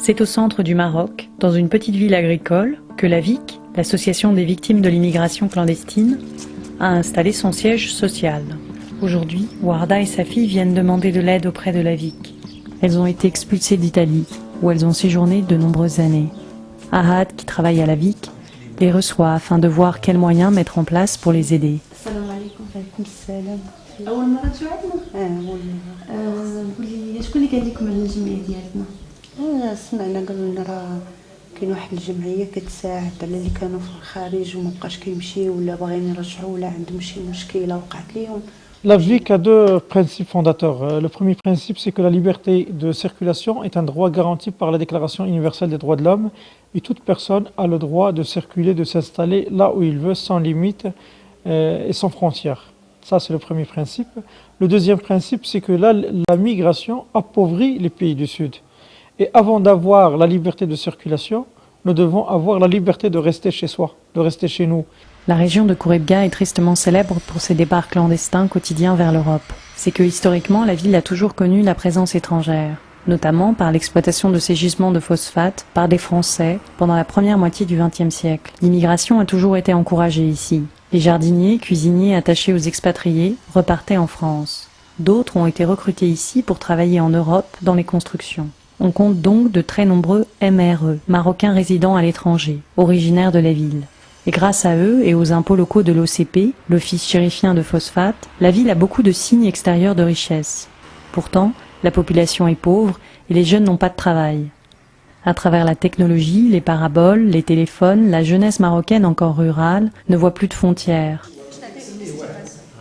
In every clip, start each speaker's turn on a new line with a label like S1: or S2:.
S1: C'est au centre du Maroc, dans une petite ville agricole, que l'AVIC, l'association des victimes de l'immigration clandestine, a installé son siège social. Aujourd'hui, Warda et sa fille viennent demander de l'aide auprès de l'AVIC. Elles ont été expulsées d'Italie, où elles ont séjourné de nombreuses années. Ahad, qui travaille à l'AVIC, les reçoit afin de voir quels moyens mettre en place pour les aider.
S2: أول مرة تجوا عندنا؟ أول مرة. قولي لي شكون اللي قال لكم على الجمعية ديالتنا؟ سمعنا قالوا لنا راه كاين واحد الجمعية كتساعد على اللي كانوا في الخارج ومابقاش كيمشيو ولا باغيين يرجعوا ولا عندهم شي مشكلة وقعت ليهم.
S3: La VIC a deux principes fondateurs. Le premier principe, c'est que la liberté de circulation est un droit garanti par la Déclaration universelle des droits de l'homme et toute personne a le droit de circuler, de s'installer là où il veut, sans limite et sans frontières. Ça, c'est le premier principe. Le deuxième principe, c'est que la migration appauvrit les pays du Sud. Et avant d'avoir la liberté de circulation, nous devons avoir la liberté de rester chez soi, de rester chez nous.
S1: La région de Khoureybga est tristement célèbre pour ses départs clandestins quotidiens vers l'Europe. C'est que historiquement, la ville a toujours connu la présence étrangère, notamment par l'exploitation de ces gisements de phosphate par des Français pendant la première moitié du XXe siècle. L'immigration a toujours été encouragée ici. Les jardiniers, cuisiniers attachés aux expatriés repartaient en France. D'autres ont été recrutés ici pour travailler en Europe dans les constructions. On compte donc de très nombreux MRE, Marocains résidant à l'étranger, originaires de la ville. Et grâce à eux et aux impôts locaux de l'OCP, l'Office chérifien de phosphate, la ville a beaucoup de signes extérieurs de richesse. Pourtant, la population est pauvre et les jeunes n'ont pas de travail. À travers la technologie, les paraboles, les téléphones, la jeunesse marocaine encore rurale ne voit plus de frontières.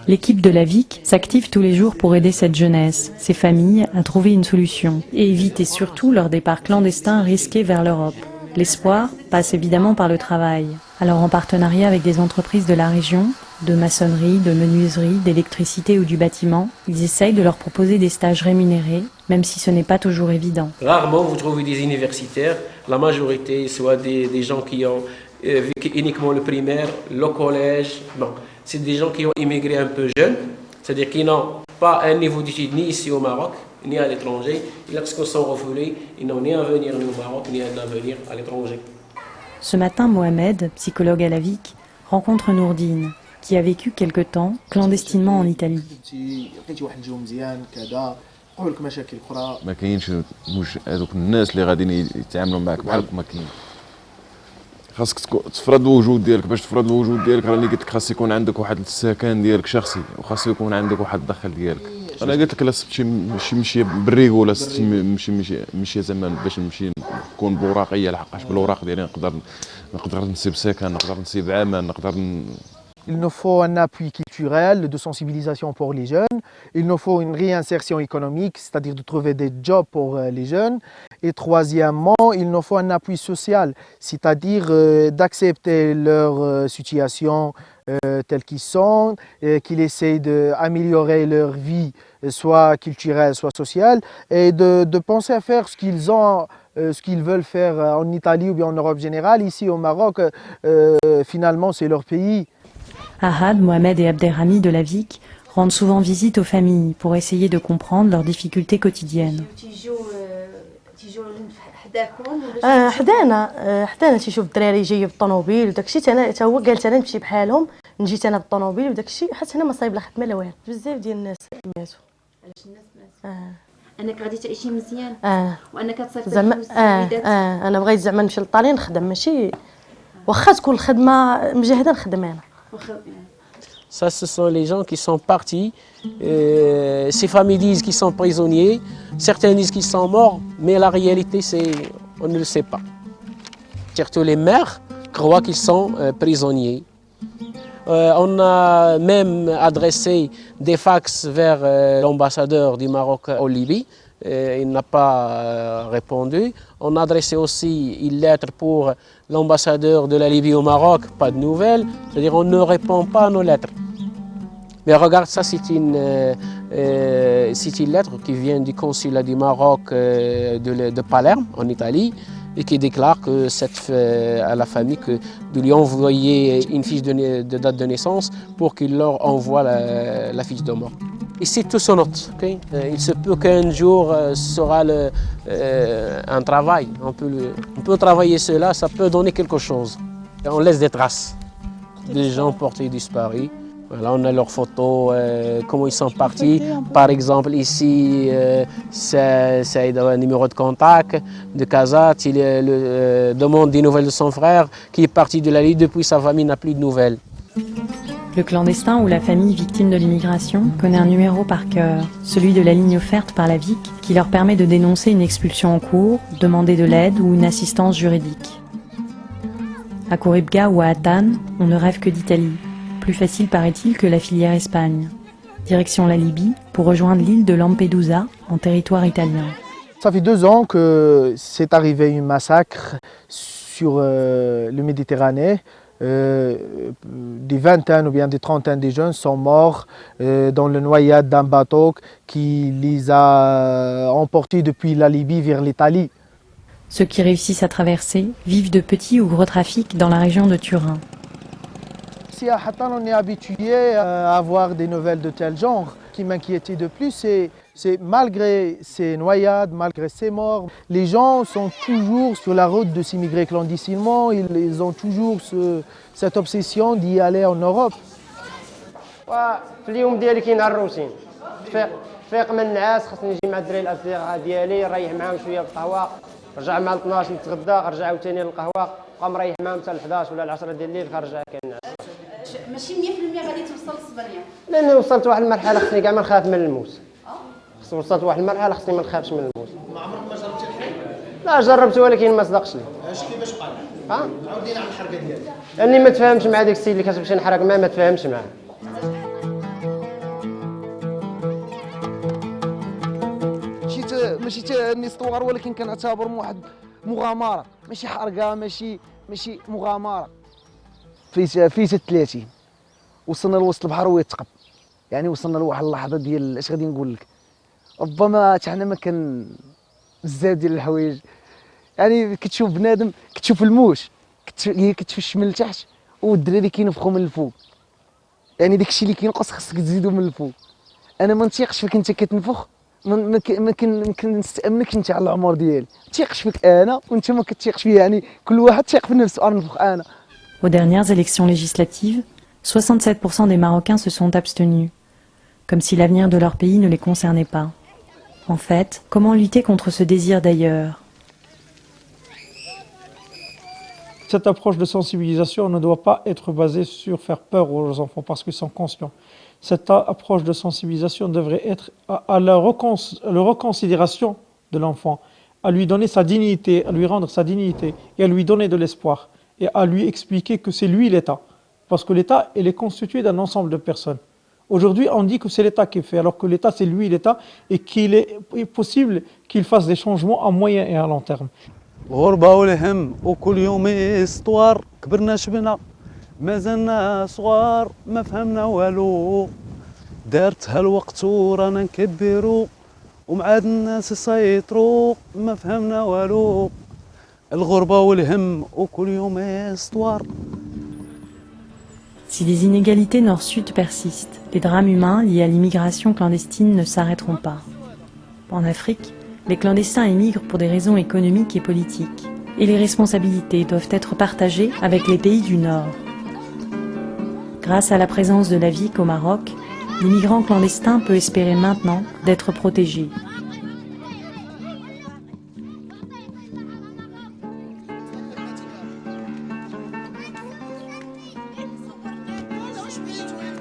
S1: L'équipe de l'AVIC s'active tous les jours pour aider cette jeunesse, ces familles, à trouver une solution et éviter surtout leur départ clandestin risqué vers l'Europe. L'espoir passe évidemment par le travail. Alors en partenariat avec des entreprises de la région, de maçonnerie, de menuiserie, d'électricité ou du bâtiment, ils essayent de leur proposer des stages rémunérés, même si ce n'est pas toujours évident.
S4: Rarement vous trouvez des universitaires, la majorité soit des gens qui ont vécu uniquement le primaire, le collège. Bon, c'est des gens qui ont immigré un peu jeunes, c'est-à-dire qui n'ont pas un niveau d'études ni ici au Maroc, ni à l'étranger. Et lorsqu'ils sont refoulés, ils n'ont ni un avenir ni au Maroc, ni un avenir à l'étranger. Ce
S1: matin, Mohamed, psychologue à l'AVIC, rencontre Nourdine, qui a vécu quelque temps clandestinement en Italie.
S5: ما كاينش مش هذوك الناس اللي غاديين يتعاملوا معك بحالك ما كاين. خاصك تفرض الوجود ديالك. باش تفرض الوجود ديالك راني قلت لك خاص يكون عندك واحد السكن ديالك شخصي وخاص يكون عندك واحد الدخل ديالك. انا قلت لك لا شي مشي بالريغو ولا مشي زعما باش نمشي نكون بوراقيه لحقاش بالوراق ديالي نقدر نسيب سكن نقدر نسيب عمل نقدر.
S6: Il nous faut un appui culturel de sensibilisation pour les jeunes. Il nous faut une réinsertion économique, c'est-à-dire de trouver des jobs pour les jeunes. Et troisièmement, il nous faut un appui social, c'est-à-dire d'accepter leur situation telle qu'ils sont, qu'ils essayent d'améliorer leur vie, soit culturelle, soit sociale, et de penser à faire ce qu'ils ont. Ce qu'ils veulent faire en Italie ou bien en Europe générale. Ici au Maroc, finalement, c'est leur pays.
S1: Ahad, Mohamed et Abderrahmi de l'AVIC rendent souvent visite aux familles pour essayer de comprendre leurs difficultés quotidiennes.
S7: حدانا تيشوف الدراري جايه بالطوموبيل وداكشي حتى هو قالت انا نمشي بحالهم نجيت انا بالطوموبيل وداكشي حتى هنا ما صايب لا خدمه لا والو بزاف ديال الناس ماتوا.
S2: علاش الناس ماتوا؟ انك غادي تعيشي مزيان وانك تصيفطي
S7: زعما انا بغيت زعما نمشي للطالين نخدم ماشي واخا تكون الخدمه مجهده نخدم انا.
S4: Ça, ce sont les gens qui sont partis. Ces familles disent qu'ils sont prisonniers. Certains disent qu'ils sont morts. Mais la réalité, c'est on ne le sait pas. Surtout les mères croient qu'ils sont prisonniers. On a même adressé des fax vers l'ambassadeur du Maroc en Libye. Il n'a pas répondu. On a adressé aussi une lettre pour l'ambassadeur de la Libye au Maroc, pas de nouvelles. C'est-à-dire on ne répond pas à nos lettres. Mais regarde, ça c'est une lettre qui vient du consulat du Maroc de Palerme, en Italie, et qui déclare que à la famille de lui envoyer une fiche de date de naissance pour qu'il leur envoie la fiche de mort. Ici, tout se note. Okay? Il se peut qu'un jour sera un travail. On peut travailler cela, ça peut donner quelque chose. On laisse des traces des gens portés disparus. Voilà, on a leurs photos, comment ils sont partis. Par exemple, ici, c'est un numéro de contact de Kazat. Il demande des nouvelles de son frère qui est parti de la Libye. Depuis, sa famille n'a plus de nouvelles.
S1: Le clandestin ou la famille victime de l'immigration connaît un numéro par cœur, celui de la ligne offerte par la VIC, qui leur permet de dénoncer une expulsion en cours, demander de l'aide ou une assistance juridique. À Khouribga ou à Hatane, on ne rêve que d'Italie. Plus facile paraît-il que la filière Espagne. Direction la Libye pour rejoindre l'île de Lampedusa en territoire italien.
S6: Ça fait 2 ans que c'est arrivé un massacre sur le Méditerranée. Des vingtaines ou bien des trentaines de jeunes sont morts dans le noyade d'un bateau qui les a emportés depuis la Libye vers l'Italie.
S1: Ceux qui réussissent à traverser vivent de petits ou gros trafics dans la région de Turin.
S6: Ici à Hatane, on est habitué à avoir des nouvelles de tel genre. Ce qui m'inquiétait de plus, c'est malgré ces noyades, malgré ces morts, les gens sont toujours sur la route de s'immigrer clandestinement. Ils ont toujours cette obsession d'y aller en Europe.
S8: في اليوم ديالي كاين الروتين فيق من النعاس خاصني نجي مع الدراري الاصدقاء ديالي نريح معاهم شويه بالقهوه نرجع مع 12 نتغدى نرجع عاوتاني للقهوه نبقى مريح معاهم حتى ل 11 ولا 10 ديال الليل خرج كنعس.
S2: ماشي 100% غادي توصل للصبريه.
S8: لان وصلت واحد المرحله خصني كاع ما نخاف من الموت. وصلت واحد المرحله خصني ما نخافش من الموت.
S9: ما عمرك ما جربتي الحرق؟
S8: لا جربت ولكن ما صدقش لي.
S9: كيفاش قال؟ عاودينا على الحرقه ديالك.
S8: لاني ما تفاهمش مع داك السيد اللي كتمشي نحرق معاه ما تفاهمش معاه.
S6: ماشي نيستوار ولكن كنعتبرهم واحد مغامره، ماشي حرقه، ماشي مغامره. في 30 وصلنا لوسط البحر ويتقب، يعني وصلنا لواحد اللحظه ديال اش غادي نقول لك، ربما حنا ما كان بزاف ديال الحوايج، يعني كتشوف بنادم كتشوف الموش كتفش من التحت والدراري كينفخوا من الفوق، يعني داكشي اللي كينقص خاصك تزيدو من الفوق. انا ما نتيقش فيك انت كتنفخ، ما كنستأمنكش انت على العمر ديالي، تيقش فيك انا وانت ما كتيقش فيا، يعني كل واحد تيق في نفسه، انا نفخ انا.
S1: Aux dernières élections législatives, 67% des Marocains se sont abstenus, comme si l'avenir de leur pays ne les concernait pas. En fait, comment lutter contre ce désir d'ailleurs ?
S3: Cette approche de sensibilisation ne doit pas être basée sur faire peur aux enfants parce qu'ils sont conscients. Cette approche de sensibilisation devrait être à la reconsidération de l'enfant, à lui donner sa dignité, à lui rendre sa dignité et à lui donner de l'espoir et à lui expliquer que c'est lui l'État. Parce que l'État, il est constitué d'un ensemble de personnes. Aujourd'hui, on dit que c'est l'État qui fait, alors que l'État, c'est lui l'État et qu'il est possible qu'il fasse des changements à moyen et à long terme.
S10: غربة والهم وكل يوم اسطوار كبرنا شبنا مازلنا صغار ما فهمنا والو دارتها الوقت ورانا نكبرو ومعاد الناس يسيطرو ما فهمنا والو الغربة والهم وكل يوم اسطوار.
S1: Si les inégalités nord-sud persistent, les drames humains liés à l'immigration clandestine ne s'arrêteront pas. En Afrique, les clandestins émigrent pour des raisons économiques et politiques, et les responsabilités doivent être partagées avec les pays du Nord. Grâce à la présence de la VIC au Maroc, l'immigrant clandestin peut espérer maintenant d'être protégé.
S9: شويه